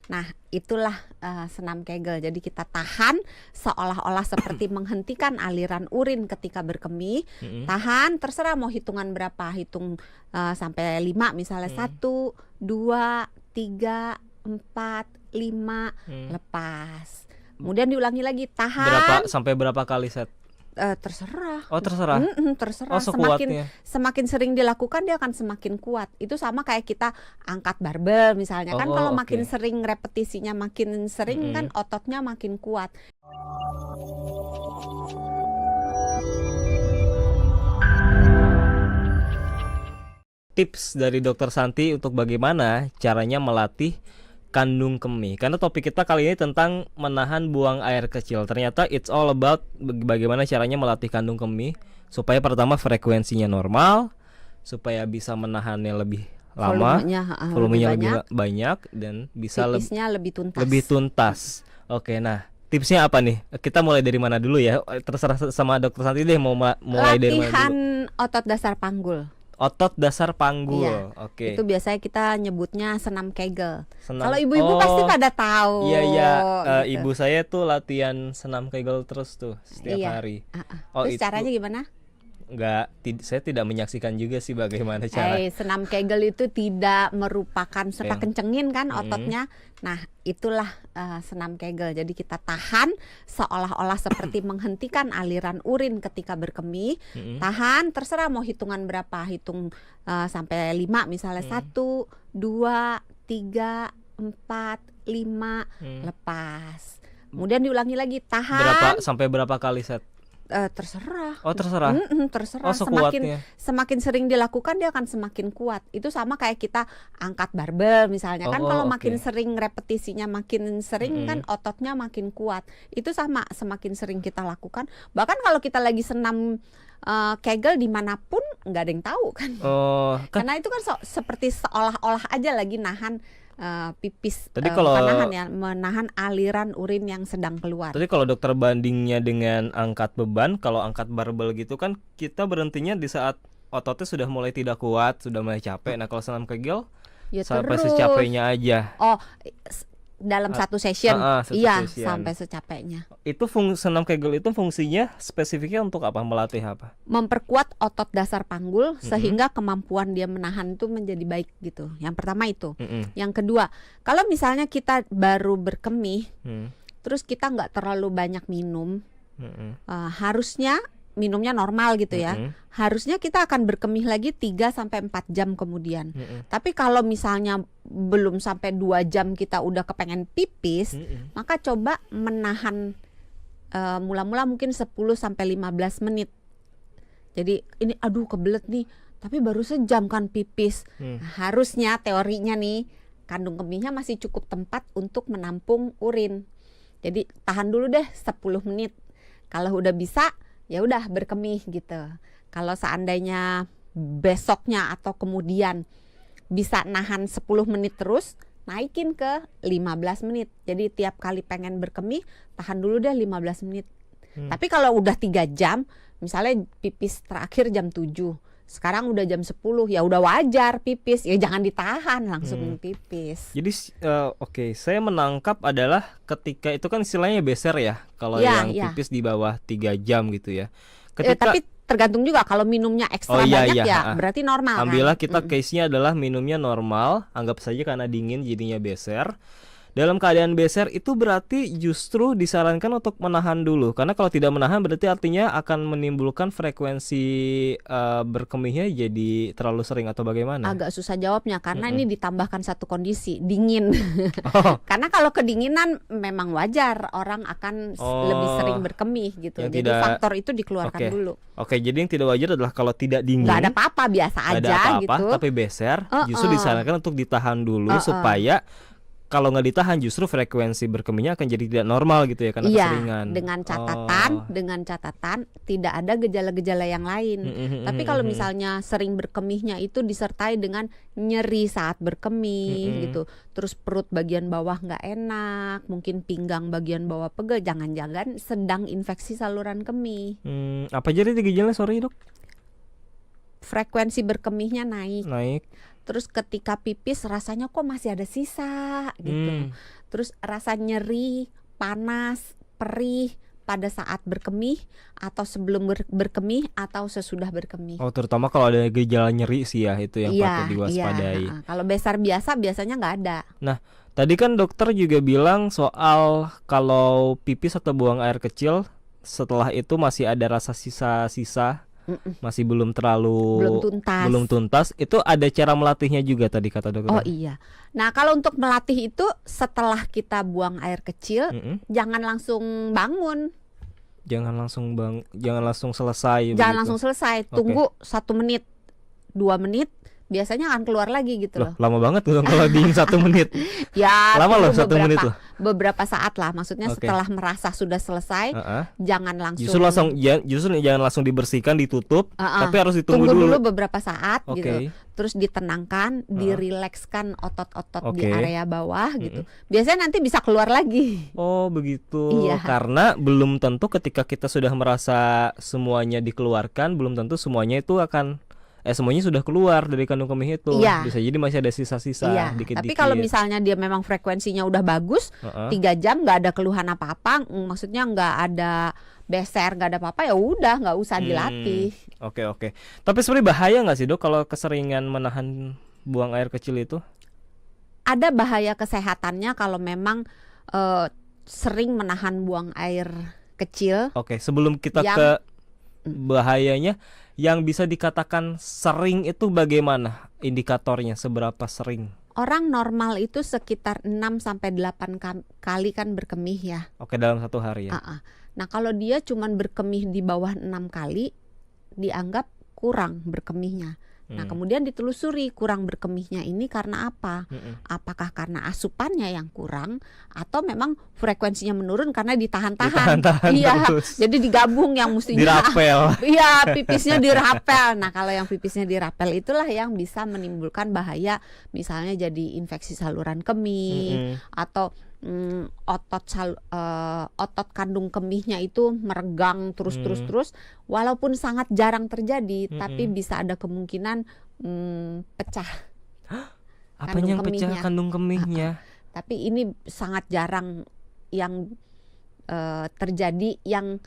Nah, itulah senam Kegel. Jadi kita tahan seolah-olah seperti menghentikan aliran urin ketika berkemih. Tahan, terserah mau hitungan berapa. Hitung sampai 5 misalnya. 1, 2, 3, 4, 5, lepas. Kemudian diulangi lagi, tahan. Sampai berapa kali set? Terserah. Oh, terserah. Terserah. Oh, sekuatnya. Semakin sering dilakukan dia akan semakin kuat. Itu sama kayak kita angkat barbel misalnya kan, kalau makin sering repetisinya makin sering kan ototnya makin kuat. Tips dari Dokter Santi untuk bagaimana caranya melatih kandung kemih. Karena topik kita kali ini tentang menahan buang air kecil. Ternyata it's all about bagaimana caranya melatih kandung kemih supaya pertama frekuensinya normal, supaya bisa menahannya lebih lama, volumenya lebih banyak dan bisa lebih tuntas. Oke, nah tipsnya apa nih? Kita mulai dari mana dulu ya? Terserah sama Dokter Santi deh mau mulai dari mana dulu. Latihan otot dasar panggul. Otot dasar panggul. Iya, Oke. itu biasanya kita nyebutnya senam Kegel. Kalau ibu-ibu pasti pada tahu. Iya, gitu. Ibu saya tuh latihan senam Kegel terus tuh setiap hari. Terus caranya gimana? Saya tidak menyaksikan juga sih bagaimana cara. Senam Kegel itu tidak merupakan serta kencengin kan ototnya. Nah, itulah senam Kegel. Jadi kita tahan seolah-olah seperti menghentikan aliran urin ketika berkemih. Tahan, terserah mau hitungan berapa. Hitung sampai 5 misalnya. 1, 2, 3, 4, 5, lepas. Kemudian diulangi lagi, tahan. Sampai berapa kali set? Terserah. Oh, terserah. Terserah. Oh, sekuatnya. Semakin sering dilakukan dia akan semakin kuat. Itu sama kayak kita angkat barbel misalnya kan, kalau makin sering repetisinya makin sering kan ototnya makin kuat. Itu sama, semakin sering kita lakukan. Bahkan kalau kita lagi senam Kegel dimanapun nggak ada yang tahu kan. Karena itu kan seperti seolah-olah aja lagi nahan pipis. Tadi kalau menahan aliran urin yang sedang keluar. Tadi kalau dokter bandingnya dengan angkat beban, kalau angkat barbel gitu kan kita berhentinya di saat ototnya sudah mulai tidak kuat, sudah mulai capek. Nah, kalau senam Kegel sampai secapeknya aja. Dalam satu session, sampai secapeknya. Itu senam Kegel itu fungsinya spesifiknya untuk apa? Melatih apa? Memperkuat otot dasar panggul sehingga kemampuan dia menahan itu menjadi baik gitu. Yang pertama itu. Yang kedua, kalau misalnya kita baru berkemih, terus kita nggak terlalu banyak minum, harusnya minumnya normal gitu ya. Harusnya kita akan berkemih lagi 3-4 jam kemudian. Tapi kalau misalnya belum sampai 2 jam kita udah kepengen pipis, maka coba menahan mula-mula mungkin 10-15 menit. Jadi ini aduh kebelet nih, tapi baru sejam kan pipis. Harusnya teorinya nih kandung kemihnya masih cukup tempat untuk menampung urin. Jadi tahan dulu deh 10 menit. Kalau udah bisa ya udah berkemih gitu. Kalau seandainya besoknya atau kemudian bisa nahan 10 menit terus, naikin ke 15 menit. Jadi tiap kali pengen berkemih, tahan dulu deh 15 menit. Tapi kalau udah 3 jam, misalnya pipis terakhir jam 7, sekarang udah jam 10, ya udah wajar pipis. Ya jangan ditahan, langsung pipis. Jadi saya menangkap adalah ketika itu kan istilahnya beser ya. Kalau yang pipis di bawah 3 jam gitu ya. Tapi tergantung juga, kalau minumnya ekstra banyak berarti normal. Ambillah kita case-nya adalah minumnya normal, anggap saja karena dingin jadinya beser. Dalam keadaan beser itu berarti justru disarankan untuk menahan dulu. Karena kalau tidak menahan berarti artinya akan menimbulkan frekuensi berkemihnya jadi terlalu sering atau bagaimana? Agak susah jawabnya karena ini ditambahkan satu kondisi, dingin. Karena kalau kedinginan memang wajar orang akan lebih sering berkemih gitu. Jadi faktor itu dikeluarkan dulu. Jadi yang tidak wajar adalah kalau tidak dingin. Nggak ada apa-apa, biasa aja gitu. Tapi beser justru disarankan untuk ditahan dulu supaya kalau nggak ditahan justru frekuensi berkemihnya akan jadi tidak normal gitu ya karena keseringan. Dengan catatan tidak ada gejala-gejala yang lain. Tapi kalau misalnya sering berkemihnya itu disertai dengan nyeri saat berkemih gitu, terus perut bagian bawah nggak enak, mungkin pinggang bagian bawah pegel, jangan-jangan sedang infeksi saluran kemih. Apa jadi gejalanya, sorry dok? Frekuensi berkemihnya naik. terus ketika pipis rasanya kok masih ada sisa gitu. Terus rasa nyeri, panas, perih pada saat berkemih atau sebelum berkemih atau sesudah berkemih. Oh, terutama kalau ada gejala nyeri sih ya, itu yang patut diwaspadai. Iya. Kalau besar biasa biasanya nggak ada. Nah, tadi kan dokter juga bilang soal kalau pipis atau buang air kecil setelah itu masih ada rasa sisa-sisa, masih belum tuntas. Itu ada cara melatihnya juga tadi kata dokter. Oh iya. Nah, kalau untuk melatih itu setelah kita buang air kecil, jangan langsung bangun. Jangan langsung selesai. Jangan langsung selesai. Tunggu 1 menit, 2 menit. Biasanya akan keluar lagi gitu loh. Lama banget tuh kalau dingin 1 menit. Ya, lama loh 1 menit loh. Beberapa saat lah. Maksudnya setelah merasa sudah selesai, jangan langsung. Justru jangan langsung dibersihkan, ditutup, tapi harus ditunggu dulu beberapa saat gitu. Terus ditenangkan, dirilekskan otot-otot di area bawah gitu. Biasanya nanti bisa keluar lagi. Oh begitu. Iya. Karena belum tentu ketika kita sudah merasa semuanya dikeluarkan, belum tentu semuanya itu akan semuanya sudah keluar dari kandung kemih itu. Bisa jadi masih ada sisa-sisa dikit-dikit. Tapi kalau misalnya dia memang frekuensinya udah bagus, 3 jam nggak ada keluhan apa-apa, maksudnya nggak ada beser, nggak ada apa-apa, ya udah nggak usah dilatih. Oke. Tapi sebenarnya bahaya nggak sih dok kalau keseringan menahan buang air kecil itu? Ada bahaya kesehatannya kalau memang sering menahan buang air kecil. Oke, sebelum kita ke bahayanya, yang bisa dikatakan sering itu bagaimana indikatornya, seberapa sering? Orang normal itu sekitar 6-8 kali kan berkemih ya. Oke, dalam 1 hari ya. Nah kalau dia cuman berkemih di bawah 6 kali, dianggap kurang berkemihnya. Nah kemudian ditelusuri kurang berkemihnya ini karena apa? Apakah karena asupannya yang kurang atau memang frekuensinya menurun karena ditahan-tahan? Iya, jadi digabung yang mestinya dirapel. Iya, pipisnya dirapel. Nah kalau yang pipisnya dirapel itulah yang bisa menimbulkan bahaya, misalnya jadi infeksi saluran kemih atau otot kandung kemihnya itu meregang terus walaupun sangat jarang terjadi tapi bisa ada kemungkinan pecah. Apanya yang pecah kandung kemihnya? Tapi ini sangat jarang yang terjadi, yang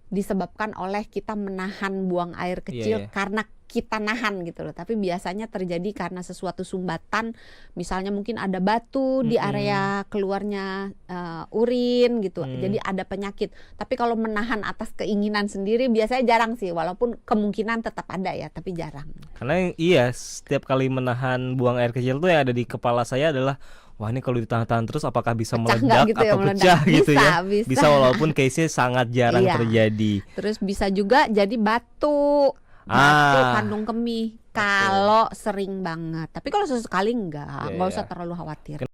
disebabkan oleh kita menahan buang air kecil karena kita nahan gitu loh. Tapi biasanya terjadi karena sesuatu sumbatan, misalnya mungkin ada batu di area keluarnya urin gitu. Jadi ada penyakit. Tapi kalau menahan atas keinginan sendiri biasanya jarang sih, walaupun kemungkinan tetap ada ya, tapi jarang. Karena setiap kali menahan buang air kecil tuh yang ada di kepala saya adalah, wah ini kalau ditahan-tahan terus apakah bisa meledak gitu atau pecah gitu ya? Bisa walaupun case-nya sangat jarang terjadi. Terus bisa juga jadi batu kandung kemih kalau sering banget. Tapi kalau sesekali enggak usah terlalu khawatir.